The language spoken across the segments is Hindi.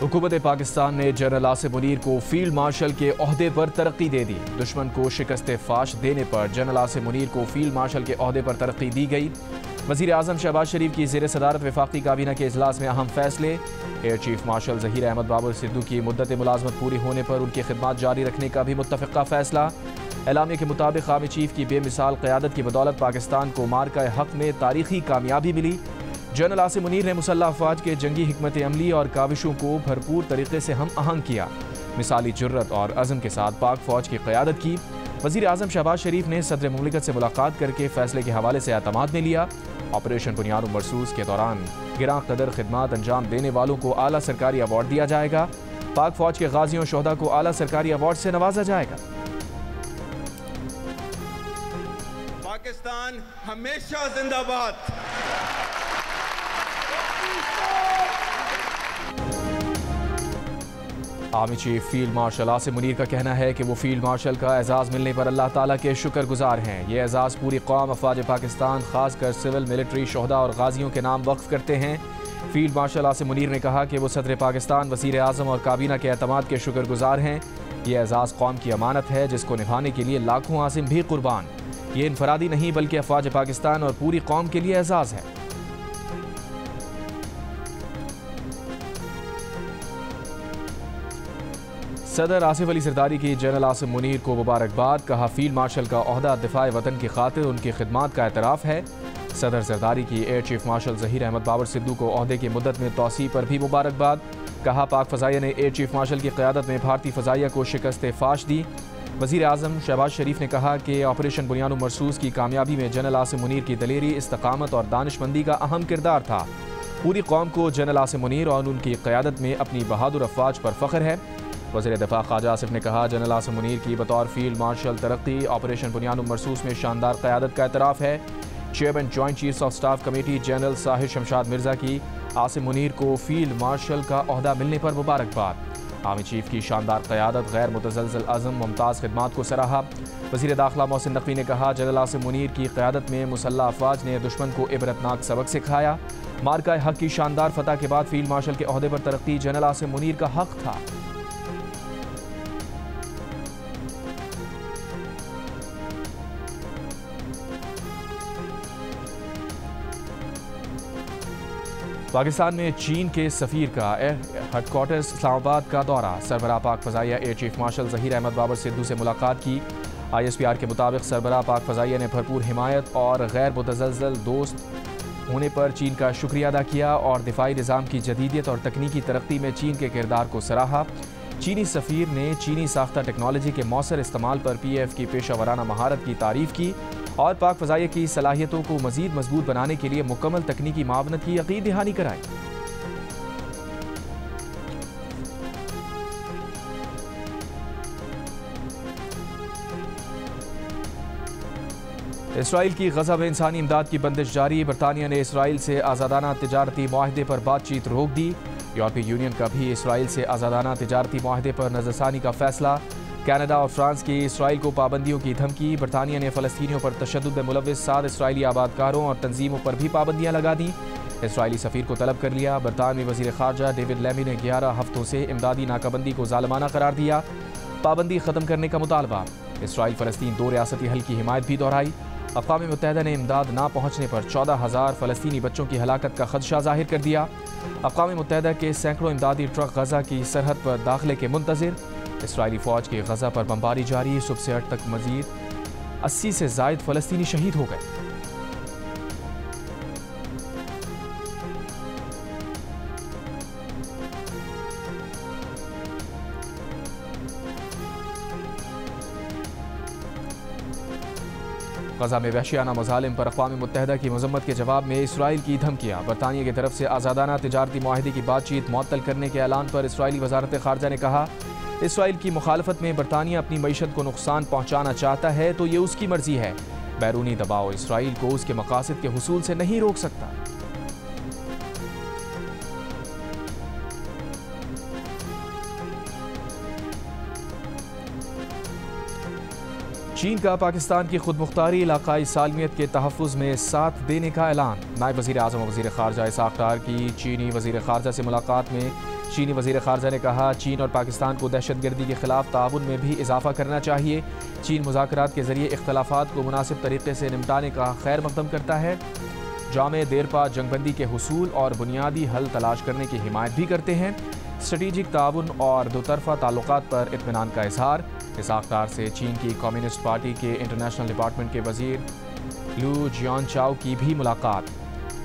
हुकूमत पाकिस्तान ने जनरल आसिम मुनीर को फील्ड मार्शल के ओहदे पर तरक्की दे दी। दुश्मन को शिकस्त फाश देने पर जनरल आसिम मुनीर को फील्ड मार्शल के ओहदे पर तरक्की दी गई। वज़ीर आज़म शहबाज शरीफ की ज़ेर सदारत वफाकी काबीना के इजलास में अहम फैसले। Air chief marshal Zaheer Ahmed Babar Sidhu की मुद्दत मुलाजमत पूरी होने पर उनकी खिदमत जारी रखने का भी मुत्तफ़िक़ा फैसला। एलामिया के मुताबिक आर्मी चीफ की बेमिसाल क़यादत की बदौलत पाकिस्तान को मार्का हक़ में तारीखी कामयाबी मिली। जनरल आसिम मुनीर ने मुसल्लह अफ़वाज के जंगी हिकमत अमली और काविशों को भरपूर तरीके से हम आहंग किया। मिसाली जुर्रत और अज़म के साथ पाक फ़ौज की क़यादत की। वज़ीर आज़म शहबाज शरीफ ने सदर मुमलिकत से मुलाकात करके फ़ैसले के हवाले से एतमाद में लिया। ऑपरेशन बुनियाद मरसूस के दौरान गिरां कदर खिदमात अंजाम देने वालों को आला सरकारी अवार्ड दिया जाएगा। पाक फ़ौज के गाजियों शोहदा को आला सरकारी अवार्ड से नवाजा जाएगा। पाकिस्तान हमेशा जिंदाबाद। Army chief field marshal Asim Munir का कहना है कि वो फील्ड मार्शल का एजाज़ मिलने पर अल्लाह ताला के शुक्रगुजार हैं। ये एजाज़ पूरी कौम अफवाज पाकिस्तान खासकर सिविल मिलिट्री शोहदा और गाजियों के नाम वक्फ करते हैं। फील्ड मार्शल आसिम मुनीर ने कहा कि वो सदर पाकिस्तान वज़ीर आज़म और काबीना के एतमाद के शुक्रगुजार हैं। ये एजाज़ कौम की अमानत है जिसको निभाने के लिए लाखों आसिम भी कुर्बान। ये इनफरादी नहीं बल्कि अफवाज पाकिस्तान और पूरी कौम के लिए एजाज़ है। सदर आसिफ अली सरदारी की जनरल आसिम मुनीर को मुबारकबाद। कहा फील्ड मार्शल का ओहदा दिफाए वतन की खातिर उनकी खिदमात का एतराफ़ है। सदर सरदारी की air chief marshal Zaheer Ahmed Babar Sidhu को ओहदे की मुद्दत में तौसी पर भी मुबारकबाद। कहा पाक फ़ज़ाइया ने एयर चीफ मार्शल की क़यादत में भारतीय फ़ज़ाइया को शिकस्त फाश दी। वज़ीर आज़म शहबाज शरीफ ने कहा कि ऑपरेशन बुनियाद मरसूस की कामयाबी में जनरल आसिम मुनीर की दलेरी, इस्तकामत और दानिशमंदी का अहम किरदार था। पूरी कौम को जनरल आसिम मुनीर और उनकी क़यादत में अपनी बहादुर अफवाज पर फ़ख्र है। वज़ीर दिफा ख्वाजा आसिफ ने कहा जनरल आसिम मुनीर की बतौर फील्ड मार्शल तरक्की ऑपरेशन बुनियाद मरसूस में शानदार क़यादत का एतराफ़ है। Chairman joint chiefs of staff committee general Sahir Shamshad Mirza की आसिम मुनीर को फील्ड मार्शल का ओहदा मिलने पर मुबारकबाद। आर्मी चीफ की शानदार क़यादत, गैर मुतज़लज़ल अज़म, मुमताज़ खिदमात को सराहा। वज़ीर दाखिला मोहसिन नकवी ने कहा जनरल आसिम मुनीर की क़यादत में मुसल्लह अफ़वाज ने दुश्मन को इबरतनाक सबक सिखाया। मार्का हक़ की शानदार फतह के बाद फील्ड मार्शल के ओहदे पर तरक्की जनरल आसिम मुनीर का हक़ था। पाकिस्तान में चीन के सफ़ीर का हेडक्वार्टर्स इस्लामाबाद का दौरा। सरबराह पाक फ़ज़ाइया air chief marshal Zaheer Ahmed Babar Sidhu से मुलाकात की। ISPR के मुताबिक सरबराह पाक फ़ज़ाइया ने भरपूर हिमायत और गैर मुतज़लज़ल दोस्त होने पर चीन का शुक्रिया अदा किया और दिफाई निज़ाम की जदीदियत और तकनीकी तरक्की में चीन के किरदार को सराहा। चीनी सफ़ीर ने चीनी साख्ता टेक्नोलॉजी के मौसर इस्तेमाल पर PAF की पेशा वराना महारत की तारीफ़ की और पाक फ़ज़ाइया की सलाहियतों को मज़ीद मजबूत बनाने के लिए मुकम्मल तकनीकी मावनत की यकीन दहानी कराई। इसराइल की गज़ा में इंसानी इमदाद की बंदिश जारी। बरतानिया ने इसराइल से आज़ादाना तिजारती माहदे पर बातचीत रोक दी। यूरोपीय यूनियन का भी इसराइल से आज़ादाना तिजारती माहदे पर नज़रसानी का फैसला। कनाडा और फ्रांस की इसराइल को पाबंदियों की धमकी। बरतानिया ने फ़लस्तीनियों पर तशद्दुद में मुलव्विस 7 इसराइली आबादकारों और तंजीमों पर भी पाबंदियाँ लगा दी। इसराइली सफ़ीर को तलब कर लिया। बरतानवी वज़ीर ख़ारजा डेविड लैमी ने 11 हफ्तों से इमदादी नाकाबंदी को ज़ालिमाना करार दिया। पाबंदी ख़त्म करने का मुतालबा। इसराइल फ़लस्तीन 2 रियासती हल की हिमायत भी दोहराई। अक़वाम मुत्तहिदा ने इमदाद ना पहुँचने पर 14,000 फ़लस्तीनी बच्चों की हलाकत का खदशा ज़ाहिर कर दिया। अक़वाम मुत्तहिदा के सैकड़ों इमदादी ट्रक गज़ा की सरहद पर दाखिले के मुंतज़िर। इसराइली फ़ौज की गज़ा पर बमबारी जारी। सुबह से 8 तक मज़ीद 80 से ज़ायद फ़लस्तीनी शहीद हो गए। गज़ा में वहशियाना मज़ालिम पर अक़वाम मुत्तहिदा की मज़म्मत के जवाब में इसराइल की धमकियाँ। बरतानिया की तरफ से आज़ादाना तिजारती माहदे की बातचीत मुअत्तल करने के ऐलान पर इसराइली वज़ारत ख़ारजा ने कहा इसराइल की मुखालफत में बरतानिया अपनी मईशत को नुकसान पहुँचाना चाहता है तो ये उसकी मर्ज़ी है। बैरूनी दबाव इसराइल को उसके मकासद के हुसूल से नहीं रोक सकता। चीन का पाकिस्तान की खुद मुख्तारी इलाकाई सालमियत के तहफ़्फ़ुज़ में साथ देने का ऐलान। नायब वज़ीर आज़म और वज़ीर ख़ारजा इसाक़ डार की चीनी वज़ीर ख़ारजा से मुलाकात में चीनी वज़ीर ख़ारजा ने कहा, चीन और पाकिस्तान को दहशतगर्दी के ख़िलाफ़ ताउन में भी इजाफ़ा करना चाहिए। चीन मुज़ाकरात के ज़रिए इख्तलाफ़ात को मुनासिब तरीक़े से निपटाने का खैर मक़दम करता है। जामे देरपा जंगबंदी के हुसूल और बुनियादी हल तलाश करने की हिमायत भी करते हैं। स्ट्रेटिजिक ताउन और दोतरफा ताल्लुकात पर इत्मीनान का इजहार। इसाक़ डार से चीन की कम्युनिस्ट पार्टी के इंटरनेशनल डिपार्टमेंट के वज़ीर लू जियानचाओ की भी मुलाकात।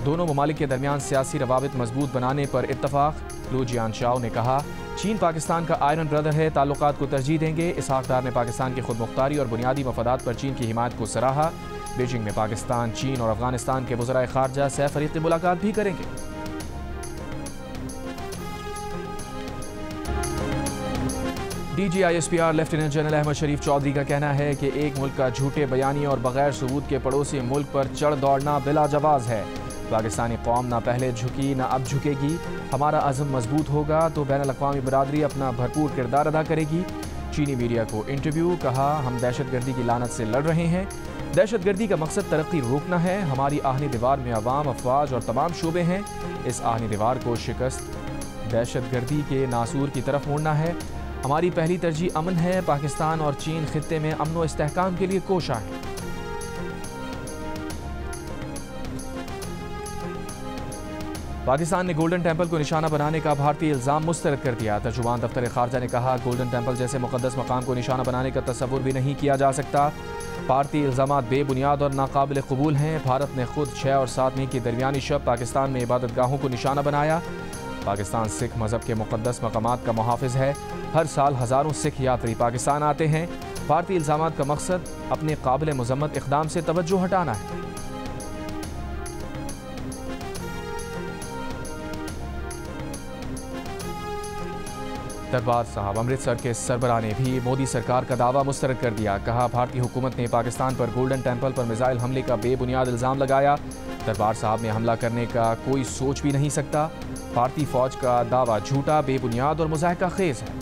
दोनों ममालिक के दरमियान सियासी रवाबित मजबूत बनाने पर इत्तफ़ाक़। लू जियानचाओ ने कहा, चीन पाकिस्तान का आयरन ब्रदर है, ताल्लुकात को तरजीह देंगे। इसाक़ डार ने पाकिस्तान की खुद मुख्तारी और बुनियादी मफादात पर चीन की हिमायत को सराहा। बीजिंग में पाकिस्तान, चीन और अफगानिस्तान के वज़राए ख़ारजा सैफ अरीक़ की मुलाकात भी करेंगे। DGISPR लेफ्टिनेंट जनरल अहमद शरीफ चौधरी का कहना है कि एक मुल्क का झूठे बयानी और बगैर सबूत के पड़ोसी मुल्क पर चढ़ दौड़ना बिला जवाज़ है। पाकिस्तानी कौम ना पहले झुकी ना अब झुकेगी। हमारा अज़म मजबूत होगा तो बैनुल अक़वामी बरादरी अपना भरपूर किरदार अदा करेगी। चीनी मीडिया को इंटरव्यू। कहा, हम दहशतगर्दी की लानत से लड़ रहे हैं। दहशतगर्दी का मकसद तरक्की रोकना है। हमारी आहनी दीवार में अवाम, अफवाज और तमाम शोबे हैं। इस आहनी दीवार को शिकस्त दहशतगर्दी के नासूर की तरफ मोड़ना है। हमारी पहली तरजीह अमन है। पाकिस्तान और चीन खित्ते में अमन व इस्तेहकाम के लिए कोशा है। पाकिस्तान ने गोल्डन टेम्पल को निशाना बनाने का भारतीय इल्ज़ाम मुस्तरद कर दिया। तर्जुमान दफ्तर खारजा ने कहा, गोल्डन टेम्पल जैसे मुक़द्दस मकाम को निशाना बनाने का तसव्वुर भी नहीं किया जा सकता। भारतीय इल्ज़ामात बेबुनियाद और नाकाबिल कबूल हैं। भारत ने खुद 6 और 7 मई की दरमियानी शब पाकिस्तान में इबादतगाहों को निशाना बनाया। पाकिस्तान सिख मज़हब के मुक़द्दस मकामात का मुहाफ़िज़ है। हर साल हज़ारों सिख यात्री पाकिस्तान आते हैं। भारतीय इल्ज़ामात का मकसद अपने काबिल मुज़म्मत इक़दाम से तवज्जो हटाना है। दरबार साहब अमृतसर के सरबराह ने भी मोदी सरकार का दावा मुस्तरद कर दिया। कहा, भारतीय हुकूमत ने पाकिस्तान पर गोल्डन टेम्पल पर मिसाइल हमले का बेबुनियाद इल्ज़ाम लगाया। दरबार साहब में हमला करने का कोई सोच भी नहीं सकता। भारतीय फ़ौज का दावा झूठा, बेबुनियाद और मुज़ाहिका खेज़ है।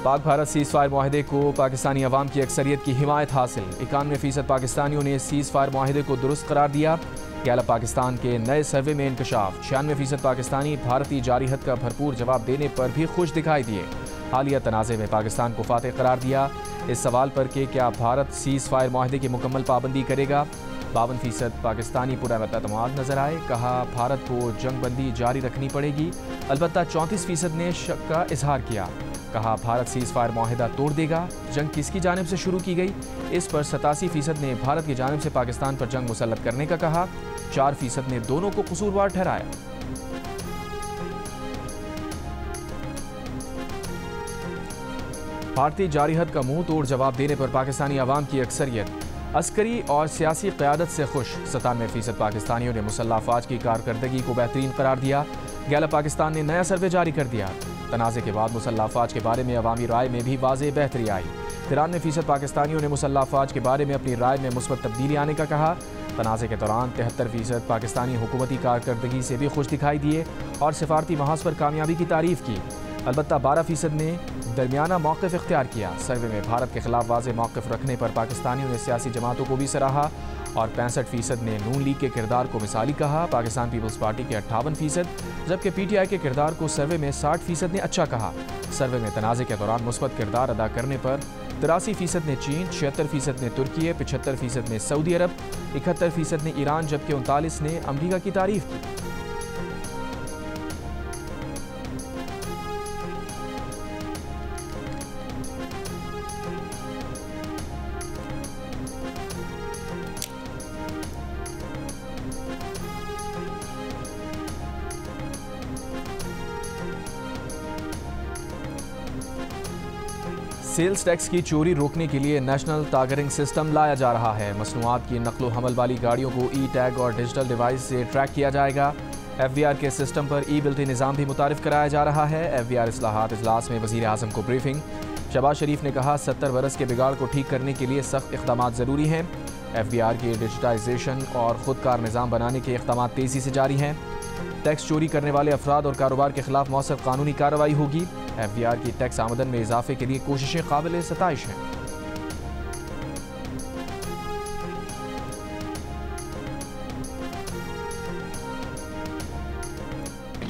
पाक भारत सीज़ फायर माहिदे को पाकिस्तानी अवाम की अक्सरियत की हिमायत हासिल। 91% पाकिस्तानियों ने सीज़ फायर माहिदे को दुरुस्त करार दिया। गैलप पाकिस्तान के नए सर्वे में इंकशाफ। 96% पाकिस्तानी भारतीय जारिहत का भरपूर जवाब देने पर भी खुश दिखाई दिए। हालिया तनाज़े में पाकिस्तान को फातेह करार दिया। इस सवाल पर कि क्या भारत सीज़ फायर माहिदे की मुकम्मल पाबंदी करेगा, 52% पाकिस्तानी पुरअतमाद नजर आए। कहा, भारत को जंगबंदी जारी रखनी पड़ेगी। अलबत्ता 34% ने शक का इजहार किया। कहा, भारत सीज़ फायर माहिदा तोड़ देगा। जंग किसकी जानिब से शुरू की गई, इस पर 87% ने भारत की जानिब से पाकिस्तान पर जंग मुसल्लत करने का कहा। 4% ने दोनों को कसूरवार ठहराया। भारतीय जारिहत का मुंह तोड़ जवाब देने पर पाकिस्तानी अवाम की अक्सरियत अस्करी और सियासी क़यादत से खुश। 97% पाकिस्तानियों ने मुसल्लह अफवाज की कारकर्दगी को बेहतरीन करार दिया। गैलप पाकिस्तान ने नया सर्वे जारी कर दिया। तनाज़े के बाद मुसल्लह अफवाज के बारे में अवामी राय में भी वाज़ेह बेहतरी आई। 93% पाकिस्तानियों ने मुसल्लह अफवाज के बारे में अपनी राय में मुस्बत तब्दीली आने का कहा। तनाज़े के दौरान 73% पाकिस्तानी हुकूमती कारकर्दगी से भी खुश दिखाई दिए और सिफारती महाज पर कामयाबी की तारीफ़ की। अलबत्ता 12% ने दरमियाना मौक़िफ़ इख्तियार किया। सर्वे में भारत के खिलाफ वाज़ेह मौक़िफ़ रखने पर पाकिस्तानियों ने सियासी जमातों को भी सराहा और 65% ने नून लीग के किरदार को मिसाली कहा। पाकिस्तान पीपल्स पार्टी के 58%, जबकि PTI के किरदार को सर्वे में 60% ने अच्छा कहा। सर्वे में तनाज़े के दौरान मुस्बत किरदार अदा करने पर 83% ने चीन, 76% ने तुर्की, 75% ने सऊदी अरब, 71% ने ईरान, जबकि 39 ने अमरीका की तारीफ़ की। सेल्स टैक्स की चोरी रोकने के लिए नेशनल टैगरिंग सिस्टम लाया जा रहा है। मसनूआत की नकलो हमल वाली गाड़ियों को ई-टैग और डिजिटल डिवाइस से ट्रैक किया जाएगा। FBR के सिस्टम पर ई-बिल्टी निज़ाम भी मुतारिफ कराया जा रहा है। FBR इस्लाहात इजलास में वज़ीर आज़म को ब्रीफिंग। शहबाज शरीफ ने कहा, 70 बरस के बिगाड़ को ठीक करने के लिए सख्त इक़दामात ज़रूरी हैं। FBR के डिजिटाइजेशन और ख़ुदकार निज़ाम बनाने के इक़दामात तेज़ी से जारी हैं। टैक्स चोरी करने वाले अफराद और कारोबार के खिलाफ मौसर कानूनी कार्रवाई होगी। FDR की टैक्स आमदन में इजाफे के लिए कोशिशें काबिल सताइश हैं।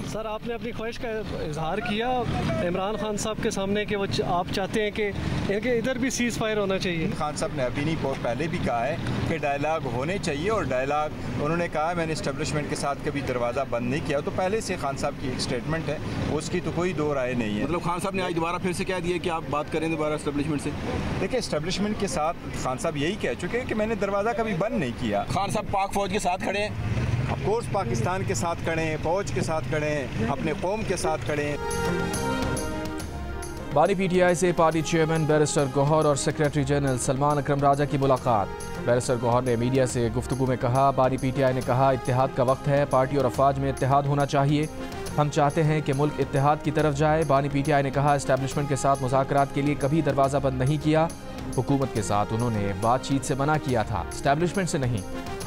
सर, आपने अपनी ख्वाहिश का इजहार किया इमरान खान साहब के सामने कि वो आप चाहते हैं कि इनके इधर भी सीज़ फायर होना चाहिए। खान साहब ने अभी नहीं पहले भी कहा है कि डायलाग होने चाहिए, और डायलाग उन्होंने कहा मैंने इस्टेब्लिशमेंट के साथ कभी दरवाज़ा बंद नहीं किया। तो पहले से खान साहब की एक स्टेटमेंट है, उसकी तो कोई दो राय नहीं है। मतलब खान साहब ने आज दोबारा फिर से कह दिया कि आप बात करें दोबारा इस्टेब्लिशमेंट से। देखिए, इस्टेब्लिशमेंट के साथ खान साहब यही कह चुके हैं कि मैंने दरवाज़ा कभी बंद नहीं किया। खान साहब पाक फौज के साथ खड़े हैं, ऑफकोर्स पाकिस्तान के साथ खड़े हैं, फौज के साथ खड़े हैं, अपने कौम के साथ खड़े हैं। बानी PTI से पार्टी चेयरमैन बैरिस्टर गौहर और सेक्रेटरी जनरल सलमान अकरम राजा की मुलाकात। बैरिस्टर गौहर ने मीडिया से गुफ्तगू में कहा, बानी PTI ने कहा इत्तेहाद का वक्त है, पार्टी और अफवाज में इत्तेहाद होना चाहिए, हम चाहते हैं कि मुल्क इत्तेहाद की तरफ जाए। बानी PTI ने कहा इस्टेब्लिशमेंट के साथ मुज़ाकरात के लिए कभी दरवाज़ा बंद नहीं किया, हुकूमत के साथ उन्होंने बातचीत से मना किया था, इस्टेब्लिशमेंट से नहीं।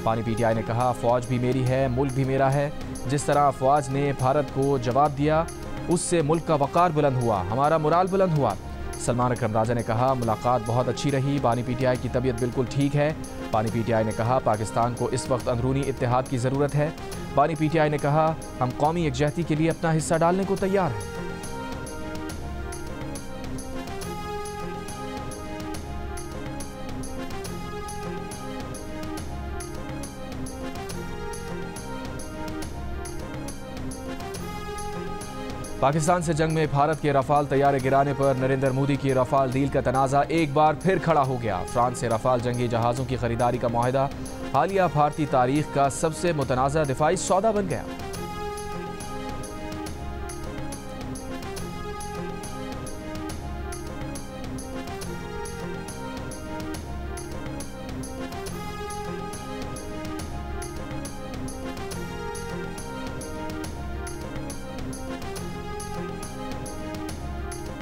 बानी PTI ने कहा फौज भी मेरी है, मुल्क भी मेरा है, जिस तरह अफवाज ने भारत को जवाब दिया उससे मुल्क का वक़ार बुलंद हुआ, हमारा मुराल बुलंद हुआ। सलमान अकरम राजा ने कहा मुलाकात बहुत अच्छी रही, बानी PTI की तबीयत बिल्कुल ठीक है। बानी PTI ने कहा पाकिस्तान को इस वक्त अंदरूनी इत्तेहाद की ज़रूरत है। बानी PTI ने कहा हम कौमी यकजहती के लिए अपना हिस्सा डालने को तैयार हैं। पाकिस्तान से जंग में भारत के रफाल तैयारे गिराने पर नरेंद्र मोदी की रफाल डील का तनाज़ा एक बार फिर खड़ा हो गया। फ्रांस से रफाल जंगी जहाज़ों की खरीदारी का मुआहदा हालिया भारतीय तारीख का सबसे मुतनाज़ा दिफाई सौदा बन गया।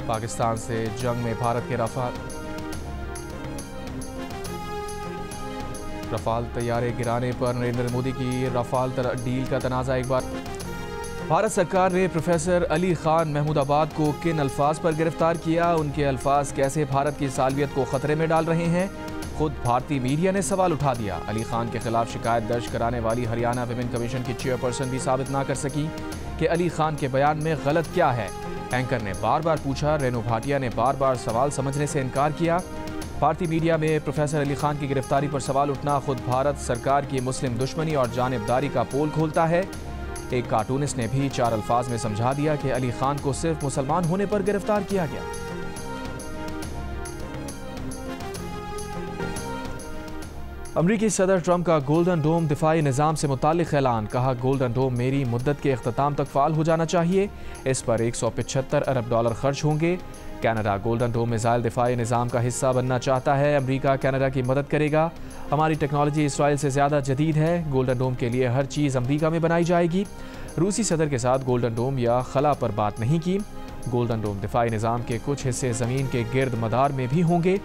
पाकिस्तान से जंग में भारत के रफाल तैयारे गिराने पर नरेंद्र मोदी की रफाल डील का तनाज़ा एक बार। भारत सरकार ने प्रोफेसर अली खान महमूदाबाद को किन अल्फाज पर गिरफ्तार किया, उनके अल्फाज कैसे भारत की सालवियत को खतरे में डाल रहे हैं, खुद भारतीय मीडिया ने सवाल उठा दिया। अली खान के खिलाफ शिकायत दर्ज कराने वाली हरियाणा विमेन कमीशन की चेयरपर्सन भी साबित ना कर सकी कि अली खान के बयान में गलत क्या है। एंकर ने बार बार पूछा, रेनू भाटिया ने बार बार सवाल समझने से इनकार किया। भारतीय मीडिया में प्रोफेसर अली खान की गिरफ्तारी पर सवाल उठना खुद भारत सरकार की मुस्लिम दुश्मनी और जानिबदारी का पोल खोलता है। एक कार्टूनिस्ट ने भी 4 अल्फाज में समझा दिया कि अली खान को सिर्फ मुसलमान होने पर गिरफ्तार किया गया। अमरीकी सदर ट्रंप का गोल्डन डोम दिफाई निज़ाम से मुताल्लिक ऐलान। कहा गोल्डन डोम मेरी मुद्दत के अख्ताम तक फ़ाल हो जाना चाहिए, इस पर $175 अरब खर्च होंगे। कनाडा गोल्डन डोम मिसाइल दिफाई निज़ाम का हिस्सा बनना चाहता है, अमरीका कनाडा की मदद करेगा। हमारी टेक्नोलॉजी इसराइल से ज़्यादा जदीद है, गोल्डन डोम के लिए हर चीज़ अमरीका में बनाई जाएगी। रूसी सदर के साथ गोल्डन डोम या खला पर बात नहीं की। गोल्डन डोम दिफाई निज़ाम के कुछ हिस्से ज़मीन के गिर्द मदार में भी होंगे।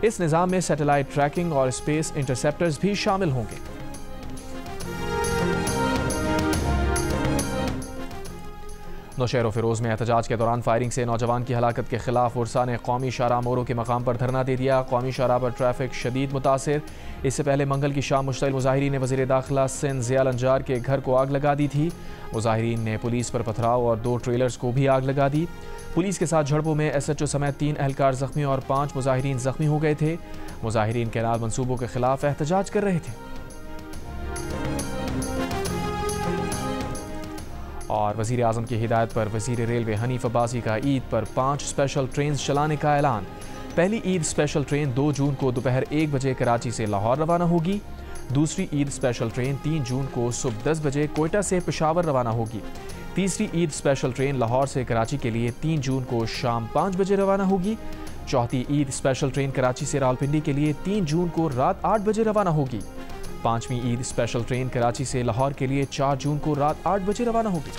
इस निज़ाम में सैटेलाइट ट्रैकिंग और स्पेस इंटरसेप्टर्स भी शामिल होंगे। नौशहर फिरोज में एहतजाज के दौरान फायरिंग से नौजवान की हलाकत के खिलाफ उर्सा ने कौमी शाहराह मोरों के मकाम पर धरना दे दिया। कौमी शाहराह पर ट्रैफिक शदीद मुतासिर। इससे पहले मंगल की शाम मुश्तइल मुजाहिरीन ने वज़ीर दाखिला सिंध ज़ियाल अंजार के घर को आग लगा दी थी। मुजाहिरीन ने पुलिस पर पथराव और 2 ट्रेलर्स को भी आग लगा दी। पुलिस के साथ झड़पों में SHO समेत 3 एहलकार जख्मी और 5 मुजाहिरीन जख्मी हो गए थे। मुजाहिरीन कैनाल मंसूबों के खिलाफ एहतजाज कर रहे थे। और वज़ीर आज़म की हिदायत पर वज़ीर रेलवे हनीफ अब्बासी का ईद पर 5 स्पेशल ट्रेन चलाने का ऐलान। पहली ईद स्पेशल ट्रेन 2 जून को दोपहर 1 बजे कराची से लाहौर रवाना होगी। दूसरी ईद स्पेशल ट्रेन 3 जून को सुबह 10 बजे कोयटा से पेशावर रवाना होगी। तीसरी ईद स्पेशल ट्रेन लाहौर से कराची के लिए 3 जून को शाम 5 बजे रवाना होगी। चौथी ईद स्पेशल ट्रेन कराची से रावलपिंडी के लिए 3 जून को रात 8 बजे रवाना होगी। 5वीं ईद स्पेशल ट्रेन कराची से लाहौर के लिए 4 जून को रात 8 बजे रवाना होगी।